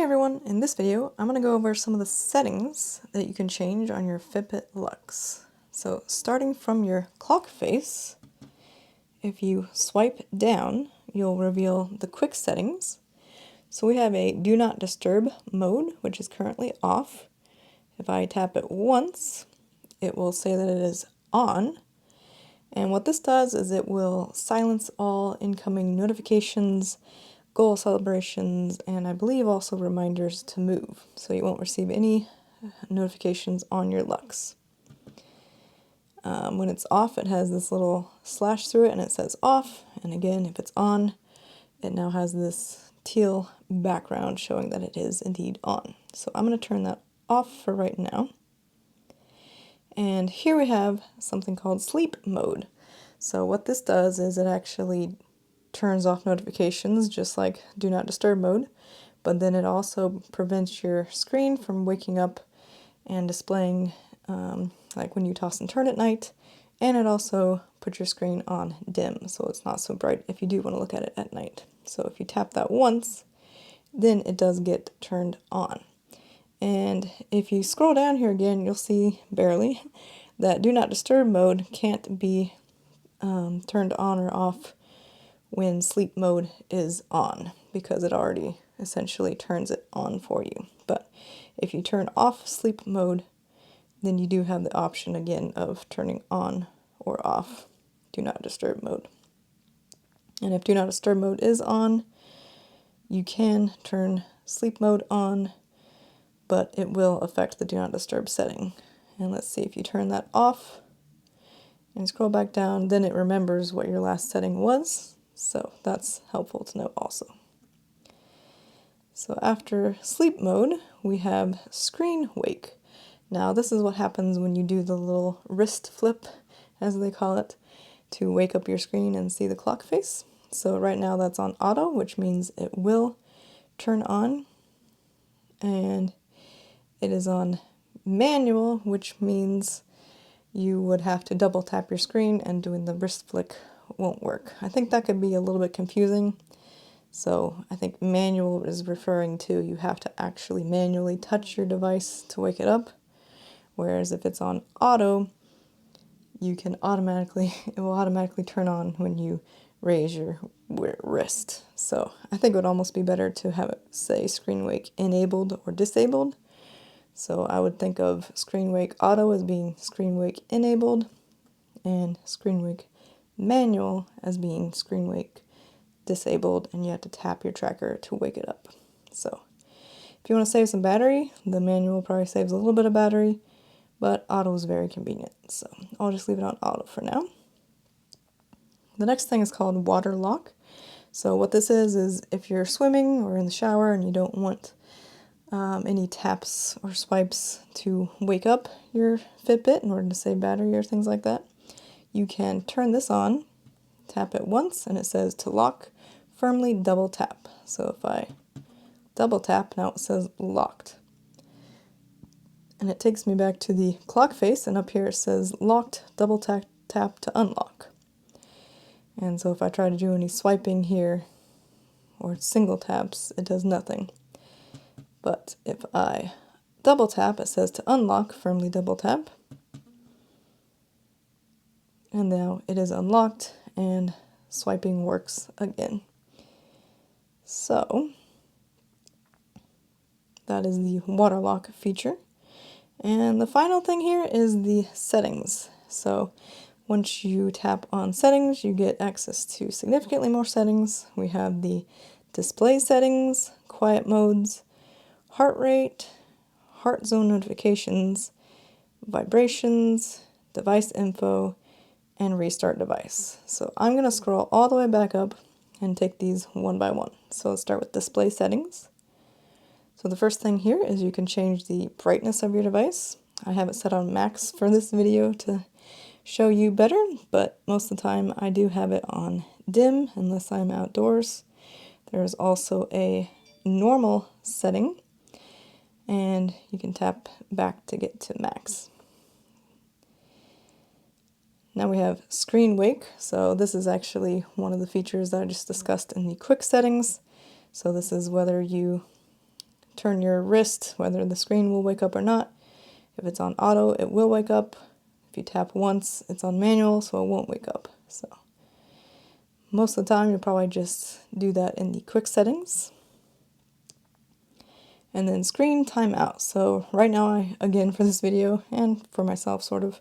everyone, in this video I'm going to go over some of the settings that you can change on your Fitbit Luxe. So starting from your clock face, if you swipe down you'll reveal the quick settings. So we have a do not disturb mode, which is currently off. If I tap it once it will say that it is on, and what this does is it will silence all incoming notifications, goal celebrations, and I believe also reminders to move, so you won't receive any notifications on your Luxe. When it's off it has this little slash through it and it says off, and again if it's on it now has this teal background showing that it is indeed on. So I'm going to turn that off for right now. And here we have something called sleep mode. So what this does is it actually turns off notifications just like do not disturb mode, but then it also prevents your screen from waking up and displaying like when you toss and turn at night, and it also puts your screen on dim so it's not so bright if you do want to look at it at night. So if you tap that once then it does get turned on. And if you scroll down here again, you'll see, barely, that do not disturb mode can't be turned on or off when sleep mode is on, because it already essentially turns it on for you. But if you turn off sleep mode, then you do have the option again of turning on or off do not disturb mode. And if do not disturb mode is on, you can turn sleep mode on, but it will affect the do not disturb setting. And let's see, if you turn that off and scroll back down, then it remembers what your last setting was, so that's helpful to know also. So after sleep mode we have screen wake. Now this is what happens when you do the little wrist flip, as they call it, to wake up your screen and see the clock face. So right now that's on auto, which means it will turn on, and it is on manual, which means you would have to double tap your screen and doing the wrist flick won't work. I think that could be a little bit confusing. So I think manual is referring to you have to actually manually touch your device to wake it up. Whereas if it's on auto, you can automatically, it will automatically turn on when you raise your wrist. So I think it would almost be better to have it say screen wake enabled or disabled. So I would think of screen wake auto as being screen wake enabled, and screen wake manual as being screen wake disabled, and you have to tap your tracker to wake it up. So if you want to save some battery, the manual probably saves a little bit of battery, but auto is very convenient, so I'll just leave it on auto for now. The next thing is called water lock. So what this is if you're swimming or in the shower and you don't want any taps or swipes to wake up your Fitbit in order to save battery or things like that, you can turn this on, tap it once, and it says to lock, firmly double tap. So if I double tap, now it says locked. And it takes me back to the clock face, and up here it says locked, double tap to unlock. And so if I try to do any swiping here or single taps, it does nothing. But if I double tap, it says to unlock, firmly double tap. And now it is unlocked and swiping works again. So that is the water lock feature. And the final thing here is the settings. So once you tap on settings, you get access to significantly more settings. We have the display settings, quiet modes, heart rate, heart zone notifications, vibrations, device info, and restart device. So I'm going to scroll all the way back up and take these one by one. So let's start with display settings. So the first thing here is you can change the brightness of your device. I have it set on max for this video to show you better, but most of the time I do have it on dim unless I'm outdoors. There's also a normal setting, and you can tap back to get to max. Now we have screen wake. So this is actually one of the features that I just discussed in the quick settings. So this is whether you turn your wrist, whether the screen will wake up or not. If it's on auto, it will wake up. If you tap once, it's on manual, so it won't wake up. So most of the time, you'll probably just do that in the quick settings. And then screen timeout. So right now, again, for this video, and for myself sort of,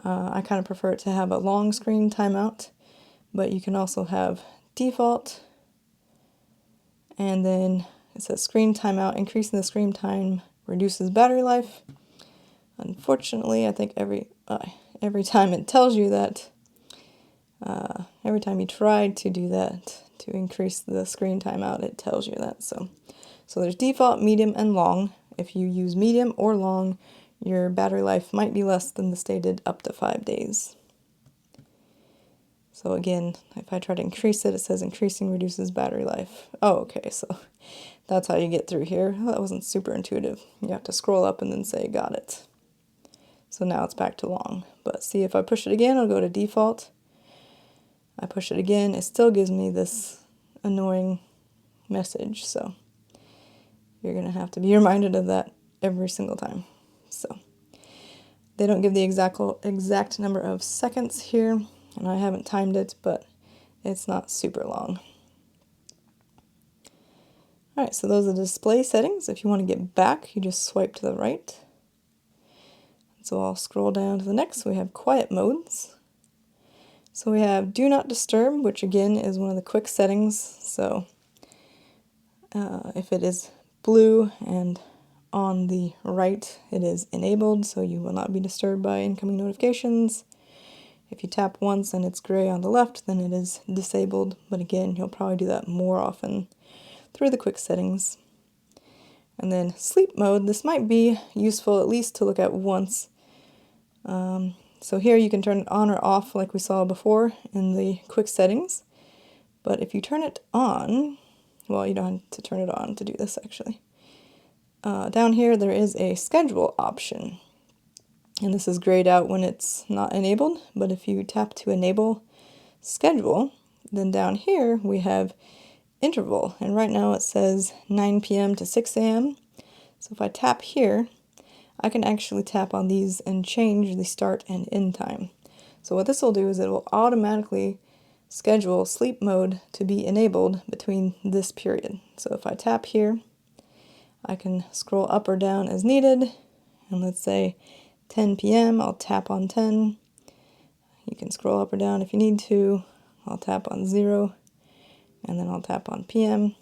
I kind of prefer it to have a long screen timeout, but you can also have default, and then it says screen timeout, increasing the screen time reduces battery life. Unfortunately, I think every time it tells you that, every time you try to do that, to increase the screen timeout, it tells you that. So there's default, medium, and long. If you use medium or long, your battery life might be less than the stated up to 5 days. So again, if I try to increase it, it says increasing reduces battery life. Oh, okay, so that's how you get through here. Well, that wasn't super intuitive. You have to scroll up and then say, got it. So now it's back to long. But see, if I push it again, I'll go to default. I push it again, it still gives me this annoying message. So you're going to have to be reminded of that every single time. So they don't give the exact number of seconds here, and I haven't timed it, but it's not super long. Alright, so those are the display settings. If you want to get back, you just swipe to the right. So I'll scroll down to the next. We have quiet modes. So we have do not disturb, which again is one of the quick settings. So if it is blue and on the right, it is enabled, so you will not be disturbed by incoming notifications. If you tap once and it's gray on the left, then it is disabled. But again, you'll probably do that more often through the quick settings. And then sleep mode, this might be useful at least to look at once. So here you can turn it on or off like we saw before in the quick settings. But if you turn it on, well, you don't have to turn it on to do this actually. Down here there is a schedule option. And this is grayed out when it's not enabled, but if you tap to enable schedule, then down here we have interval, and right now it says 9 p.m. to 6 a.m. So if I tap here, I can actually tap on these and change the start and end time. So what this will do is it will automatically schedule sleep mode to be enabled between this period. So if I tap here, I can scroll up or down as needed, and let's say 10 p.m. I'll tap on 10. You can scroll up or down if you need to. I'll tap on 0, and then I'll tap on p.m.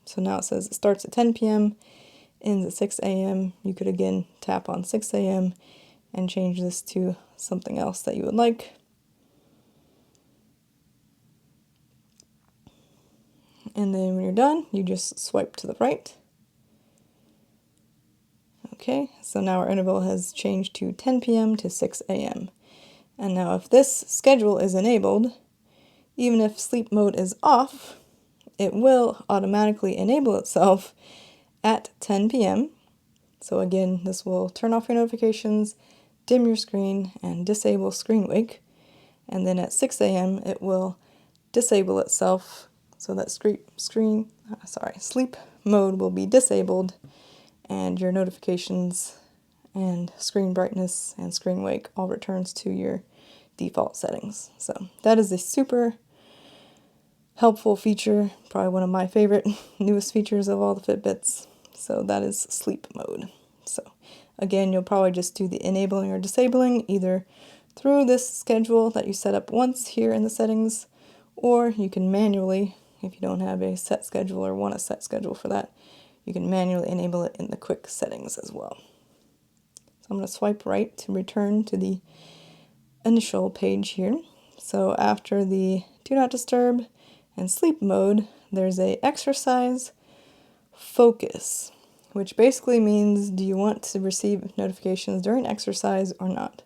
So now it says it starts at 10 p.m., ends at 6 a.m. You could again tap on 6 a.m. and change this to something else that you would like. And then when you're done, you just swipe to the right. Okay, so now our interval has changed to 10 p.m. to 6 a.m. And now if this schedule is enabled, even if sleep mode is off, it will automatically enable itself at 10 p.m. So again, this will turn off your notifications, dim your screen, and disable screen wake. And then at 6 a.m. it will disable itself so that sleep mode will be disabled, and your notifications and screen brightness and screen wake all returns to your default settings. So that is a super helpful feature, probably one of my favorite newest features of all the Fitbits. So that is sleep mode. So again, you'll probably just do the enabling or disabling either through this schedule that you set up once here in the settings, or you can manually, if you don't have a set schedule or want a set schedule for that, you can manually enable it in the quick settings as well. So I'm going to swipe right to return to the initial page here. So after the do not disturb and sleep mode, there's a exercise focus, which basically means do you want to receive notifications during exercise or not.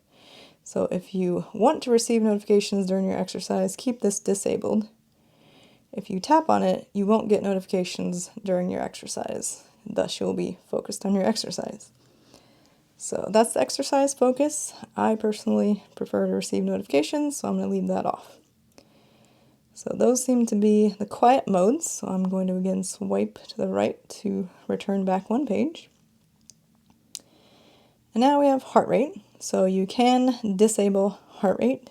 So if you want to receive notifications during your exercise, keep this disabled. If you tap on it, you won't get notifications during your exercise. Thus, you'll be focused on your exercise. So that's the exercise focus. I personally prefer to receive notifications, so I'm going to leave that off. So those seem to be the quiet modes. So I'm going to again swipe to the right to return back one page. And now we have heart rate. So you can disable heart rate.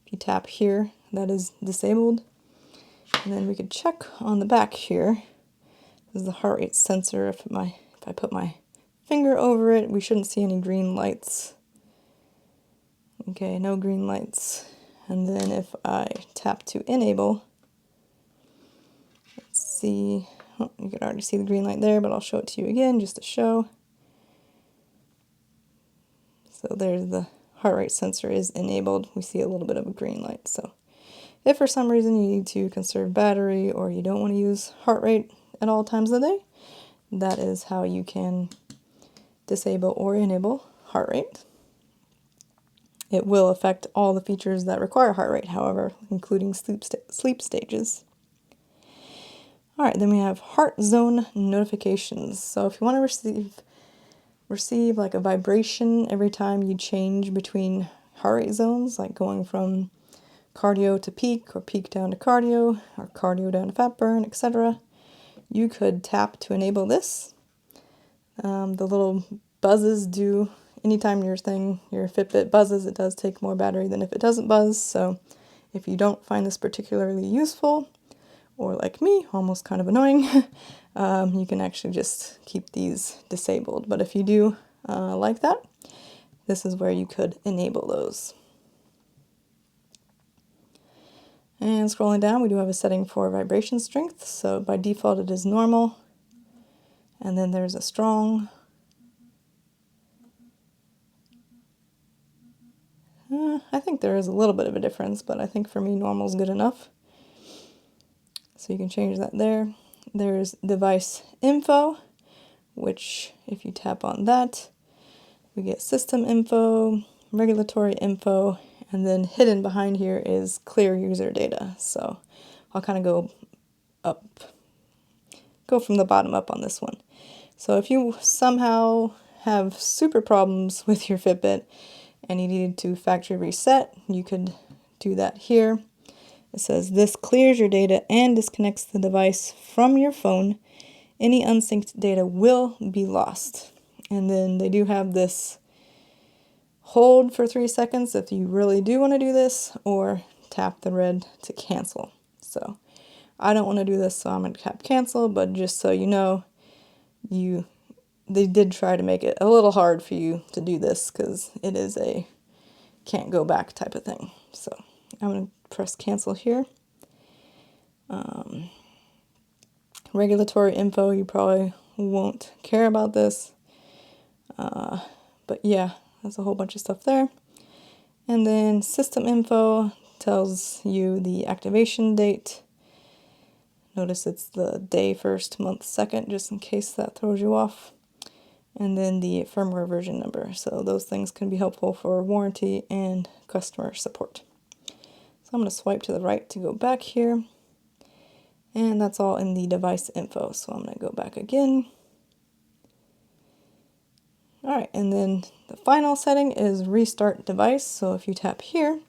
If you tap here, that is disabled. And then we could check on the back here. This is the heart rate sensor. If I put my finger over it, we shouldn't see any green lights. Okay, no green lights. And then if I tap to enable, let's see, oh, you can already see the green light there, but I'll show it to you again just to show. So there's the heart rate sensor is enabled. We see a little bit of a green light. So if for some reason you need to conserve battery or you don't want to use heart rate at all times of the day, that is how you can disable or enable heart rate. It will affect all the features that require heart rate, however, including sleep stages. All right, then we have heart zone notifications. So if you want to receive like a vibration every time you change between heart rate zones, like going from cardio to peak or peak down to cardio or cardio down to fat burn, etc., you could tap to enable this. The little buzzes do, anytime your Fitbit buzzes, it does take more battery than if it doesn't buzz. So if you don't find this particularly useful, or like me, almost kind of annoying, you can actually just keep these disabled. But if you do like that, this is where you could enable those. And scrolling down, we do have a setting for vibration strength. So by default, it is normal. And then there's a strong. I think there is a little bit of a difference, but I think for me, normal is good enough. So you can change that there. There's device info, which if you tap on that, we get system info, regulatory info, and then hidden behind here is clear user data. So I'll kind of go from the bottom up on this one. So if you somehow have super problems with your Fitbit and you needed to factory reset, you could do that here. It says this clears your data and disconnects the device from your phone. Any unsynced data will be lost. And then they do have this hold for 3 seconds if you really do want to do this, or tap the red to cancel. So I don't want to do this, so I'm going to tap cancel, but just so you know, they did try to make it a little hard for you to do this because it is a can't go back type of thing. So I'm going to press cancel here. Regulatory info, you probably won't care about this. But yeah, there's a whole bunch of stuff there. And then system info tells you the activation date. Notice it's the day 1st, month 2nd, just in case that throws you off. And then the firmware version number. So those things can be helpful for warranty and customer support. So I'm going to swipe to the right to go back here. And that's all in the device info. So I'm going to go back again. All right, and then the final setting is restart device. So if you tap here,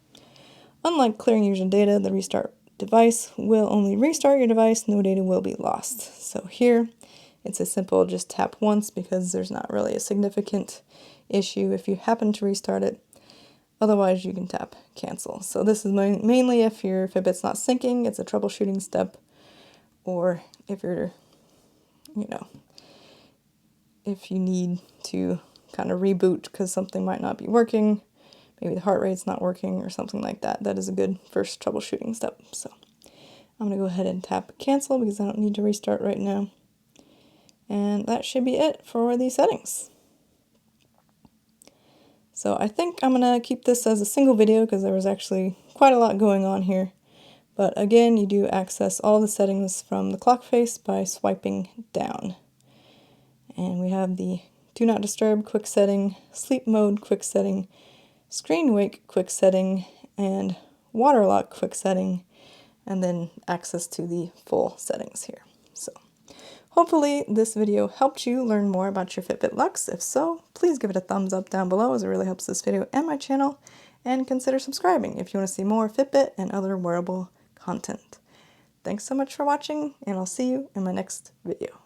unlike clearing user data, the restart device will only restart your device, no data will be lost. So here, it's a simple just tap once because there's not really a significant issue if you happen to restart it. Otherwise, you can tap cancel. So this is mainly if your Fitbit's not syncing, it's a troubleshooting step, or if you're, if you need to kind of reboot because something might not be working, maybe the heart rate's not working or something like that. That is a good first troubleshooting step. So I'm going to go ahead and tap cancel because I don't need to restart right now. And that should be it for the settings. So I think I'm going to keep this as a single video because there was actually quite a lot going on here. But again, you do access all the settings from the clock face by swiping down. And we have the Do Not Disturb quick setting, Sleep Mode quick setting, Screen Wake quick setting, and Water Lock quick setting, and then access to the full settings here. So hopefully this video helped you learn more about your Fitbit Luxe. If so, please give it a thumbs up down below as it really helps this video and my channel, and consider subscribing if you want to see more Fitbit and other wearable content. Thanks so much for watching, and I'll see you in my next video.